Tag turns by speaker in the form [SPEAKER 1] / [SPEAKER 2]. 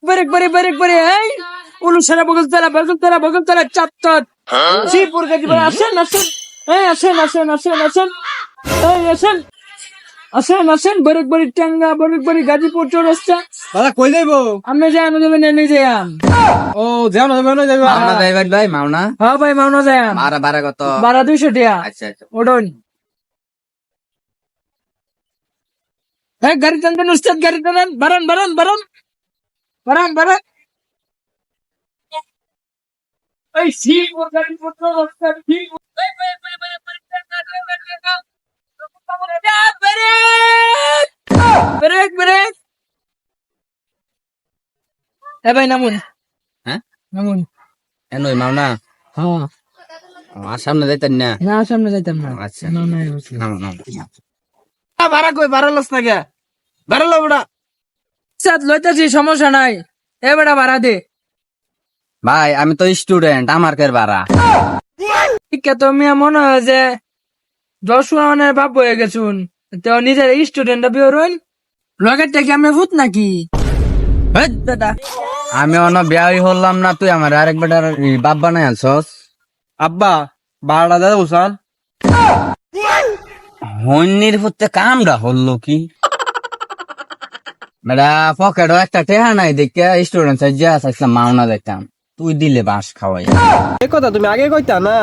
[SPEAKER 1] বারে এই অনুসারে বগলতলা চাপ্তর শ্রীপুর গাজীপুর আসেন এই আসেন বারে টাঙ্গা বারে গাজীপুর চৌরাস্তা
[SPEAKER 2] দাদা কই যাইবো?
[SPEAKER 1] আমি যাই দেবেন এনে যাইম
[SPEAKER 2] ও যাও না যাইবো।
[SPEAKER 3] মাওনা যাইবার ভাই মাওনা
[SPEAKER 1] হ্যাঁ ভাই মাওনা যাইম
[SPEAKER 3] বারা কত?
[SPEAKER 1] ভাড়া 200 টাকা
[SPEAKER 3] আচ্ছা আচ্ছা
[SPEAKER 1] ওডন এই গাড়ি টানবেন উস্তাদ গাড়ি টানেন বারান এই শ্রীপুর গাজীপুর চৌরাস্তা ব্রেক এ ভাই নামুন
[SPEAKER 3] হ্যাঁ
[SPEAKER 1] নামুন
[SPEAKER 3] এনই মাওনা
[SPEAKER 1] হ্যাঁ
[SPEAKER 3] আর সামনে যাইতেন না?
[SPEAKER 1] না সামনে যাইতাম না
[SPEAKER 3] আচ্ছা
[SPEAKER 1] না
[SPEAKER 3] নাম
[SPEAKER 2] ভাড়া কই ভাড়া লস না কে? ভাড়া লো বড়া।
[SPEAKER 1] সাথ লইতাছি সমস্যা নাই এ বেটা ভাড়া দে
[SPEAKER 3] ভাই আমি তো স্টুডেন্ট আমার কের বাড়া
[SPEAKER 1] শিক্ষা তো মিয়া মনে হয় যে 10 জনের বাপ হয়ে গেছুন তো নিজের স্টুডেন্ট বিয়ে রইন লগের থেকে আমি ভূত নাকি হেৎ বেটা
[SPEAKER 3] আমি অন্য বিয়াই হলাম না, তুই আমার আরেক বেটার বাপ বানাই আনছস।
[SPEAKER 2] আব্বা ভাড়া দাদা উসান।
[SPEAKER 3] হন্যির পুত্তে কামটা হলো কি বেটা পকেটও একটা টেহা নাই দেখে স্টুডেন্ট সাইজা আসলাম মাওনা যাইতাম, তুই দিলে বাঁশ খাওয়াই।
[SPEAKER 2] এই কথা তুমি আগে কইতা না।